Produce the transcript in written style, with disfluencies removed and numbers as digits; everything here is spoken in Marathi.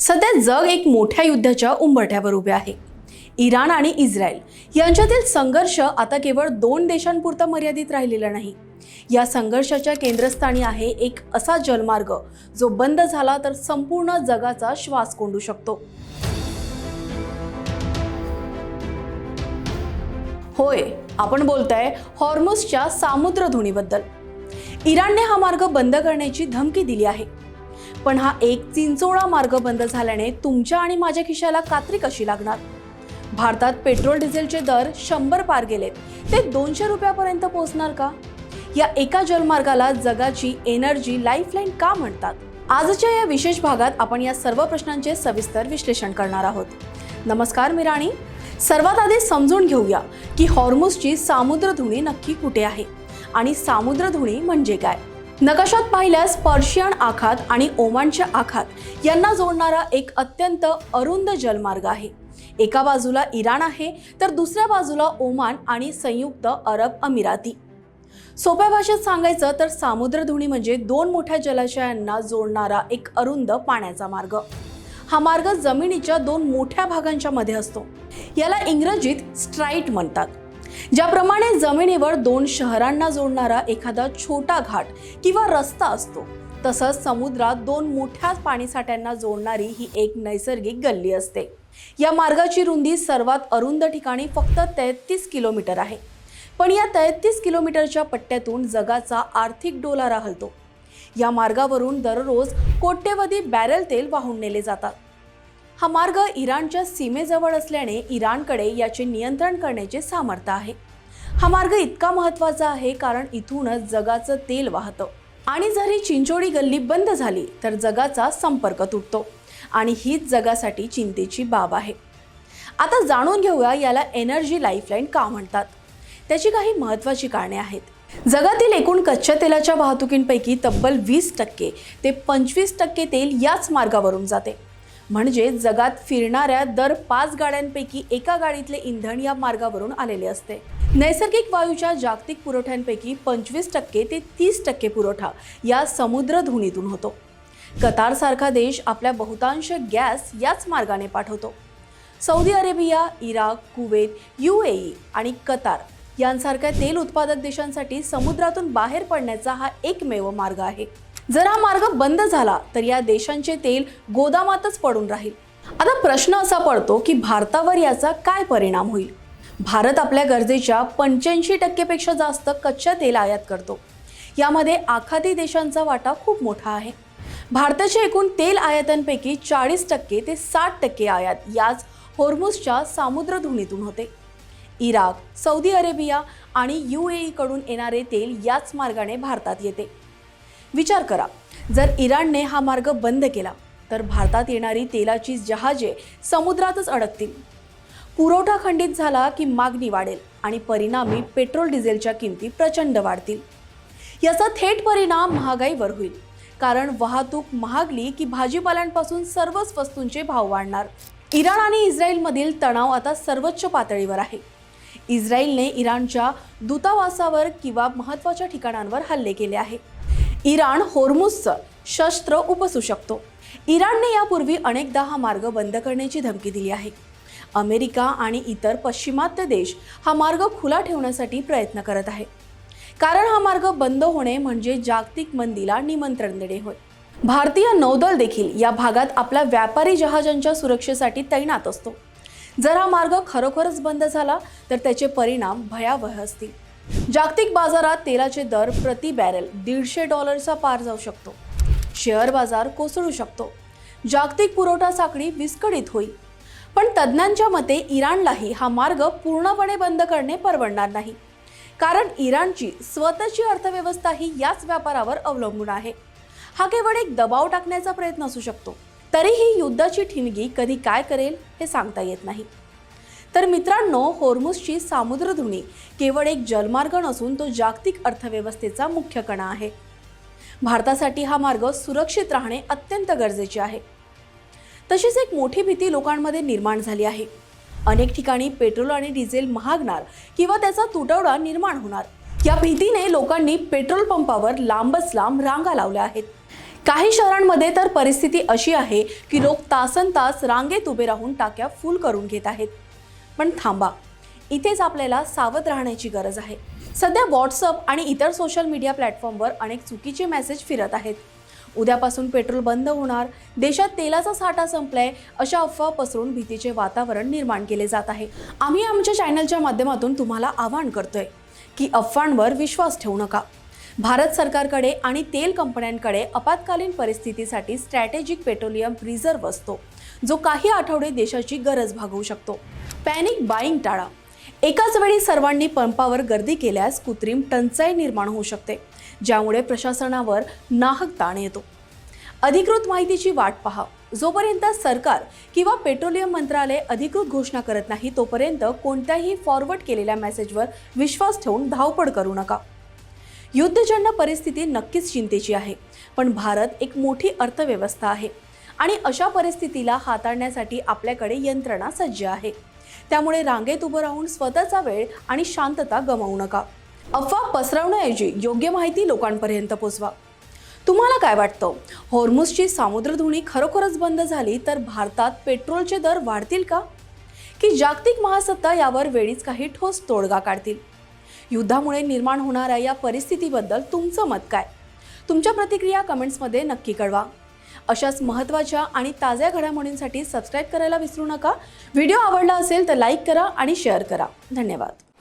सध्या जग एक मोठ्या युद्धाच्या उंबरठ्यावर उभे आहे। इराण आणि इस्रायल यांच्यातील संघर्ष आता केवळ दोन देशांपुरता मर्यादित राहिलेला नाही। या संघर्षाच्या केंद्रस्थानी आहे एक असा जलमार्ग जो बंद झाला तर संपूर्ण जगाचा श्वास कोंडू शकतो। होय, आपण बोलतोय हॉर्मुझच्या सामुद्रधुनीबद्दल। इराणने हा मार्ग बंद करण्याची धमकी दिली आहे, पण हा एक चिंचोळा मार्ग बंद झाल्याने तुमच्या आणि माझ्या खिशाला कात्री कशी लागणार? भारतात पेट्रोल डिझेलचे दर 100 पार गेलेत, ते 200 रुपयापर्यंत पोहोचणार का? या एका जलमार्गाला जगाची एनर्जी लाईफलाईन का म्हणतात? आजच्या या विशेष भागात आपण या सर्व प्रश्नांचे सविस्तर विश्लेषण करणार आहोत। नमस्कार, मी राणी। सर्वात आधी समजून घेऊया की हॉर्मुझची सामुद्रधुनी नक्की कुठे आहे आणि सामुद्रधुनी म्हणजे काय। नकाशात पाहिल्यास पर्शियन आखात आणि ओमानच्या आखात यांना जोडणारा एक अत्यंत अरुंद जलमार्ग आहे। एका बाजूला इराण आहे तर दुसऱ्या बाजूला ओमान आणि संयुक्त अरब अमिराती। सोप्या भाषेत सांगायचं तर सामुद्रधुनी म्हणजे दोन मोठ्या जलाशयांना जोडणारा एक अरुंद पाण्याचा मार्ग। हा मार्ग जमिनीच्या दोन मोठ्या भागांच्या मध्ये असतो। याला इंग्रजीत स्ट्राइट म्हणतात। ज्याप्रमाणे जमिनीवर दोन शहरांना जोडणारा एखादा छोटा घाट किंवा रस्ता असतो, तसंच समुद्रात दोन मोठ्या पाणीसाठ्यांना जोडणारी ही एक नैसर्गिक गल्ली असते। या मार्गाची रुंदी सर्वात अरुंद ठिकाणी फक्त 33 किलोमीटर आहे, पण या 33 किलोमीटरच्या पट्ट्यातून जगाचा आर्थिक डोलारा हलतो। या मार्गावरून दररोज कोट्यवधी बॅरल तेल वाहून नेले जातात। हा मार्ग इराणच्या सीमेजवळ असल्याने इराणकडे याचे नियंत्रण करण्याचे सामर्थ्य आहे। हा मार्ग इतका महत्त्वाचा आहे कारण इथूनच जगाचं तेल वाहतं आणि जर ही चिंचोळी गल्ली बंद झाली तर जगाचा संपर्क तुटतो आणि हीच जगासाठी चिंतेची बाब आहे। आता जाणून घेऊया याला एनर्जी लाईफलाईन का म्हणतात। त्याची काही महत्त्वाची कारणे आहेत। जगातील एकूण कच्च्या तेलाच्या वाहतुकींपैकी तब्बल 20% ते 25% तेल याच मार्गावरून जाते। म्हणजे जगात फिरणाऱ्या दर 5 गाड्यांपैकी एका गाडीतले इंधन या मार्गावरून आलेले असते। नैसर्गिक वायूच्या जागतिक पुरवठ्यांपैकी 25% ते 30% पुरवठा या समुद्रधुनीतून होतो। कतारसारखा देश आपल्या बहुतांश गॅस याच मार्गाने पाठवतो। Saudi Arabia, Iraq, Kuwait, UAE आणि कतार यांसारख्या तेल उत्पादक देशांसाठी समुद्रातून बाहेर पडण्याचा हा एकमेव मार्ग आहे। जर हा मार्ग बंद झाला तर या देशांचे तेल गोदामातच पडून राहील। आता प्रश्न असा पडतो की भारतावर याचा काय परिणाम होईल? भारत आपल्या गरजेच्या 85% पेक्षा जास्त कच्च्या तेल आयात करतो। यामध्ये आखाती देशांचा वाटा खूप मोठा आहे। भारताच्या एकूण तेल आयातांपैकी 40% ते 60% आयात याच हॉर्मुझच्या सामुद्रधुनीतून होते। इराक, सौदी अरेबिया आणि UAE कडून येणारे तेल याच मार्गाने भारतात येते। विचार करा, जर इराणने हा मार्ग बंद केला तर भारतात येणारी तेलाची जहाजे समुद्रातच अडकतील। पुरवठा खंडित झाला की मागणी वाढेल आणि परिणामी पेट्रोल डिझेलच्या किमती प्रचंड वाढतील। याचा थेट परिणाम महागाईवर होईल, कारण वाहतूक महागली की भाजीपाल्यांपासून सर्वच वस्तूंचे भाव वाढणार। इराण आणि इस्रायलमधील तणाव आता सर्वोच्च पातळीवर आहे। इस्रायलने इराणच्या दूतावासावर किंवा महत्त्वाच्या ठिकाणांवर हल्ले केले आहे। इराण हॉर्मुझचं शस्त्र उपसू शकतो। इराणने यापूर्वी अनेकदा हा मार्ग बंद करण्याची धमकी दिली आहे। अमेरिका आणि इतर पश्चिमात्य देश हा मार्ग खुला ठेवण्यासाठी प्रयत्न करत आहे, कारण हा मार्ग बंद होणे म्हणजे जागतिक मंदीला निमंत्रण देणे होय। भारतीय नौदल देखील या भागात आपल्या व्यापारी जहाजांच्या सुरक्षेसाठी तैनात असतो। जर हा मार्ग खरोखरच बंद झाला तर त्याचे परिणाम भयावह असतील। जागतिक बाजारात तेलाचे दर प्रति बॅरल $150 पार जाऊ शकतो। शेअर बाजार कोसळू शकतो। जागतिक पुरवठा साखळी विस्कळीत होईल। पण तज्ज्ञांच्या मते इराणलाही हा मार्ग पूर्णपणे बंद करणे परवडणार नाही, कारण इराणची स्वतःची अर्थव्यवस्था ही याच व्यापारावर अवलंबून आहे। हा केवळ एक दबाव टाकण्याचा प्रयत्न असू शकतो। तरीही युद्धाची ठिणगी कधी काय करेल हे सांगता येत नाही। तर मित्रांनो, हॉर्मुझची सामुद्रधुनी केवळ एक जलमार्ग नसून तो जागतिक अर्थव्यवस्थेचा मुख्य कणा आहे। भारतासाठी हा मार्ग सुरक्षित राहणे अत्यंत गरजेचे आहे। तशीच एक मोठी भीती लोकांमध्ये निर्माण झाली आहे। अनेक ठिकाणी पेट्रोल आणि डिझेल महागणार किंवा त्याचा तुटवडा निर्माण होणार। या भीतीने लोकांनी पेट्रोल पंपावर लांबच लांब रांगा लावल्या आहेत। काही शहरांमध्ये तर परिस्थिती अशी आहे की लोक तासनतास रांगेत उभे राहून टाक्या फुल करून घेत आहेत. पण थांबा, इथेच आपल्याला सावध राहण्याची गरज आहे. सध्या व्हॉट्सअप आणि इतर सोशल मीडिया प्लॅटफॉर्मवर अनेक चुकीचे मेसेज फिरत आहेत. उद्यापासून पेट्रोल बंद होणार, देशात तेलाचा साठा संपलाय, अशा अफवा पसरून भीतीचे वातावरण निर्माण केले जात आहे. आम्ही आमच्या चॅनलच्या माध्यमातून तुम्हाला आवाहन करतोय की अफवांवर विश्वास ठेवू नका. भारत सरकारकडे आणि तेल कंपन्यांकडे आपत्कालीन परिस्थितीसाठी स्ट्रॅटेजिक पेट्रोलियम रिझर्व्ह असतो, जो काही आठवडे देशाची गरज भागवू शकतो. पॅनिक बाईंग टाळा. एकाच वेळी सर्वांनी पंपावर गर्दी केल्यास कृत्रिम टंचाई निर्माण होऊ शकते, ज्यामुळे प्रशासनावर नाहक ताण येतो. अधिकृत माहितीची वाट पहा. जोपर्यंत सरकार किंवा पेट्रोलियम मंत्रालय अधिकृत घोषणा करत नाही, तोपर्यंत कोणत्याही फॉरवर्ड केलेल्या मेसेजवर विश्वास ठेवून धावपळ करू नका. युद्धजन्य परिस्थिती नक्कीच चिंतेची आहे, पण भारत एक मोठी अर्थव्यवस्था आहे आणि अशा परिस्थितीला हाताळण्यासाठी आपल्याकडे यंत्रणा सज्ज आहे. त्यामुळे रांगेत उभं राहून स्वतःचा वेळ आणि शांतता गमावू नका. अफवा पसरवण्याऐवजी योग्य माहिती लोकांपर्यंत पोहोचवा. तुम्हाला काय वाटतं? हॉर्मुझची सामुद्रधुनी खरोखरच बंद झाली तर भारतात पेट्रोलचे दर वाढतील का, की जागतिक महासत्ता यावर वेळीच काही ठोस तोडगा काढतील? युद्धामुळे निर्माण होणाऱ्या या परिस्थितीबद्दल तुमचं मत काय? तुमच्या प्रतिक्रिया कमेंट्समध्ये नक्की कळवा. अशाच महत्त्वाच्या आणि ताज्या घडामोडींसाठी सबस्क्राईब करायला विसरू नका. व्हिडिओ आवडला असेल तर लाईक करा आणि शेअर करा. धन्यवाद.